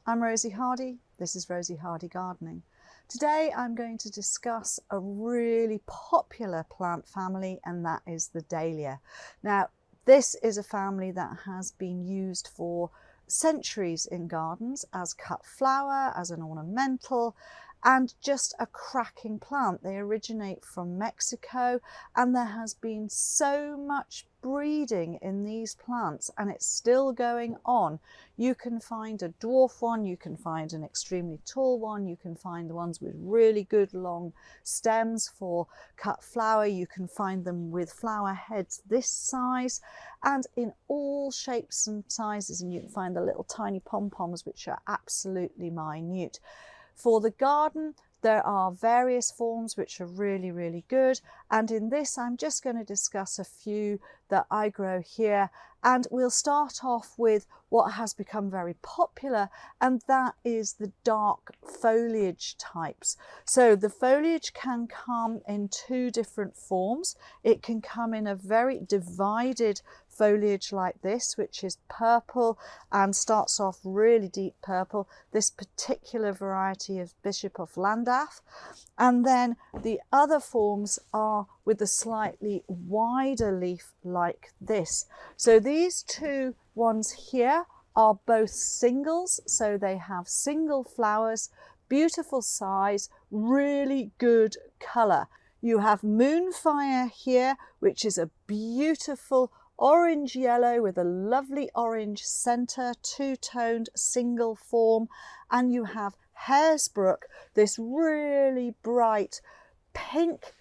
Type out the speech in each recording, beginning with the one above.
I'm Rosie Hardy. This is Rosie Hardy Gardening. Today I'm going to discuss a really popular plant family, and that is the dahlia. Now, this is a family that has been used for centuries in gardens as cut flower, as an ornamental, and just a cracking plant. They originate from Mexico, and there has been so much breeding in these plants, and it's still going on. You can find a dwarf one, you can find an extremely tall one, you can find the ones with really good long stems for cut flower, you can find them with flower heads this size and in all shapes and sizes, and you can find the little tiny pom-poms which are absolutely minute. For the garden, there are various forms which are really good, and in this I'm just going to discuss a few that I grow here, and we'll start off with what has become very popular, and that is the dark foliage types. So the foliage can come in two different forms. It can come in a very divided foliage like this, which is purple and starts off really deep purple, this particular variety of Bishop of Llandaff. And then the other forms are with a slightly wider leaf like this. So these two ones here are both singles, so they have single flowers, beautiful size, really good colour. You have Moonfire here, which is a beautiful orange yellow with a lovely orange centre, two-toned single form, and you have Haresbrook, this really bright pink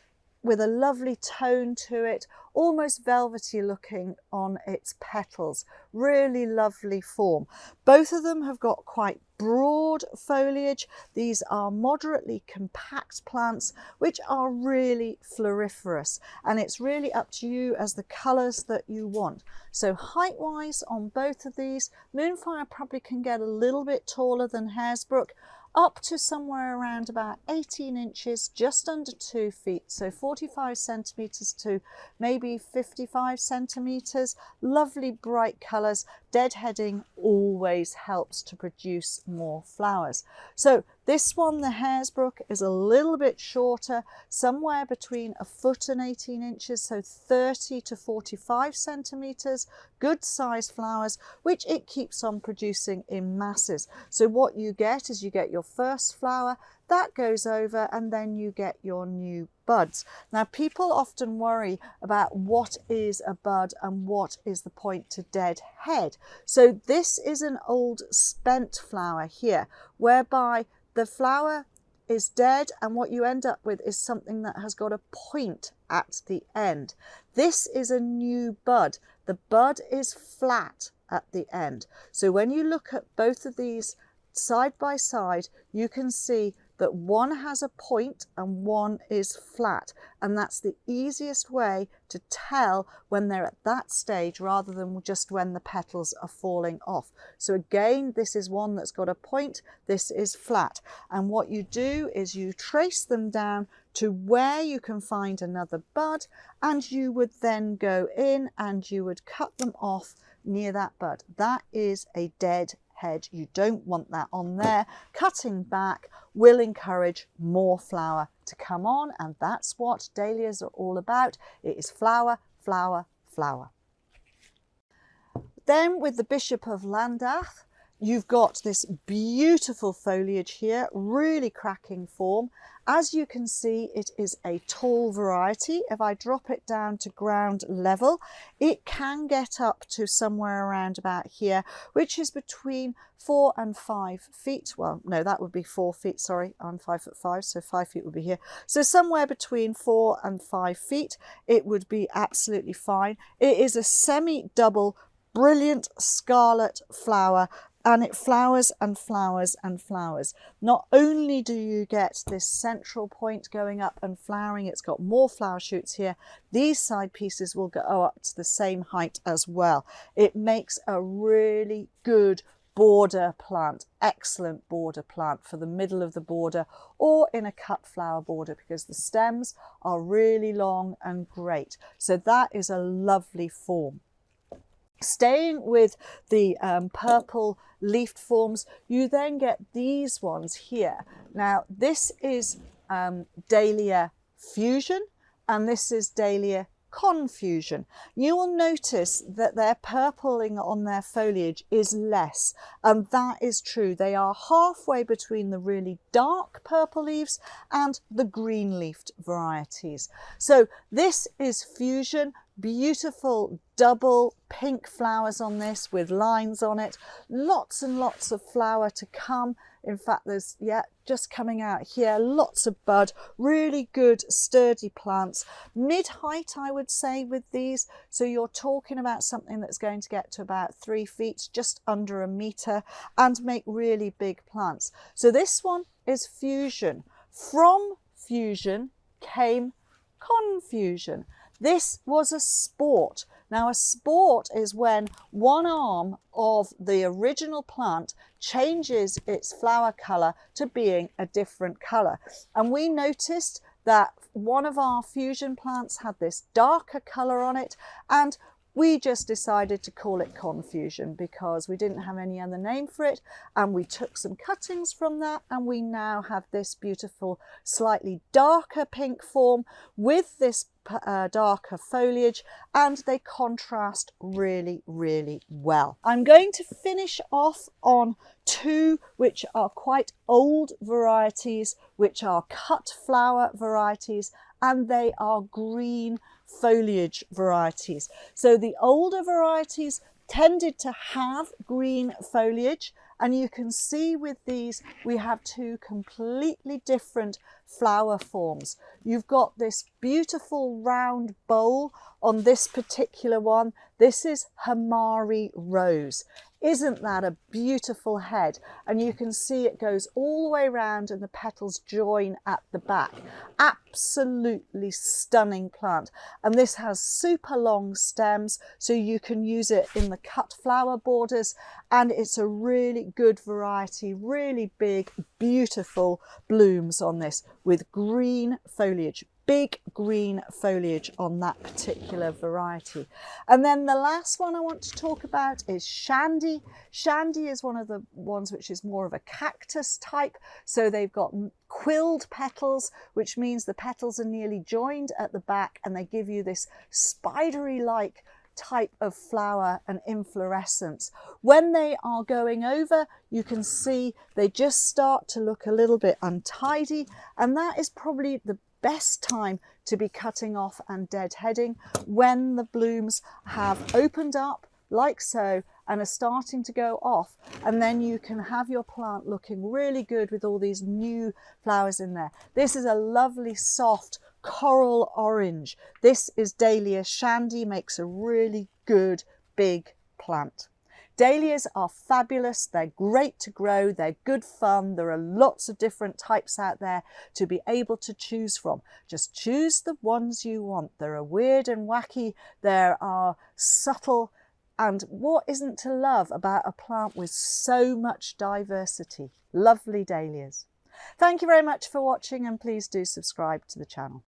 with a lovely tone to it, almost velvety looking on its petals. Really lovely form. Both of them have got quite broad foliage. These are moderately compact plants which are really floriferous, and it's really up to you as the colours that you want. So height wise on both of these, Moonfire probably can get a little bit taller than Haresbrook, up to somewhere around about 18 inches, just under 2 feet, so 45 centimetres to maybe 55 centimetres. Lovely bright colours. Deadheading always helps to produce more flowers. So this one, the Haresbrook, is a little bit shorter, somewhere between a foot and 18 inches, so 30 to 45 centimetres. Good sized flowers, which it keeps on producing in masses. So what you get is you get your first flower, that goes over, and then you get your new buds. Now, people often worry about what is a bud and what is the point to dead head. So this is an old spent flower here, whereby the flower is dead, and what you end up with is something that has got a point at the end. This is a new bud. The bud is flat at the end. So when you look at both of these side by side, you can see that one has a point and one is flat, and that's the easiest way to tell when they're at that stage rather than just when the petals are falling off. So again, this is one that's got a point, this is flat, and what you do is you trace them down to where you can find another bud, and you would then go in and you would cut them off near that bud. That is a dead head. You don't want that on there. Cutting back will encourage more flower to come on, and that's what dahlias are all about. It is flower, flower, flower. Then with the Bishop of Llandaff, you've got this beautiful foliage here, really cracking form. As you can see, it is a tall variety. If I drop it down to ground level, it can get up to somewhere around about here, which is between 4 and 5 feet. Well, no, that would be 4 feet, sorry, I'm 5'5", so 5 feet would be here. So somewhere between 4 and 5 feet, it would be absolutely fine. It is a semi-double, brilliant scarlet flower, and it flowers and flowers and flowers. Not only do you get this central point going up and flowering, it's got more flower shoots here. These side pieces will go up to the same height as well. It makes a really good border plant, excellent border plant for the middle of the border or in a cut flower border, because the stems are really long and great. So that is a lovely form. Staying with the purple leafed forms, you then get these ones here. Now this is Dahlia Fusion and this is Dahlia Confusion. You will notice that their purpling on their foliage is less, and that is true. They are halfway between the really dark purple leaves and the green leafed varieties. So this is Fusion. Beautiful double pink flowers on this with lines on it. Lots and lots of flower to come. In fact, there's, yeah, just coming out here, lots of bud, really good sturdy plants. Mid-height, I would say, with these. So you're talking about something that's going to get to about 3 feet, just under a metre, and make really big plants. So this one is Fusion. From Fusion came Confusion. This was a sport. Now a sport is when one arm of the original plant changes its flower colour to being a different colour. And we noticed that one of our fusion plants had this darker colour on it, and we just decided to call it Confusion because we didn't have any other name for it, and we took some cuttings from that, and we now have this beautiful slightly darker pink form with this darker foliage, and they contrast really, really well. I'm going to finish off on two which are quite old varieties, which are cut flower varieties, and they are green foliage varieties. So the older varieties tended to have green foliage, and you can see with these we have two completely different flower forms. You've got this beautiful round bowl on this particular one. This is Hamari Rose. Isn't that a beautiful head? And you can see it goes all the way around and the petals join at the back. Absolutely stunning plant. And this has super long stems, so you can use it in the cut flower borders, and it's a really good variety, really big, beautiful blooms on this with green foliage. Big green foliage on that particular variety. And then the last one I want to talk about is Shandy. Shandy is one of the ones which is more of a cactus type. So they've got quilled petals, which means the petals are nearly joined at the back, and they give you this spidery-like type of flower and inflorescence. When they are going over, you can see they just start to look a little bit untidy, and that is probably the best time to be cutting off and deadheading, when the blooms have opened up like so and are starting to go off, and then you can have your plant looking really good with all these new flowers in there. This is a lovely soft coral orange. This is Dahlia Shandy, makes a really good big plant. Dahlias are fabulous, they're great to grow, they're good fun, there are lots of different types out there to be able to choose from. Just choose the ones you want. There are weird and wacky, there are subtle, and what isn't to love about a plant with so much diversity? Lovely dahlias. Thank you very much for watching, and please do subscribe to the channel.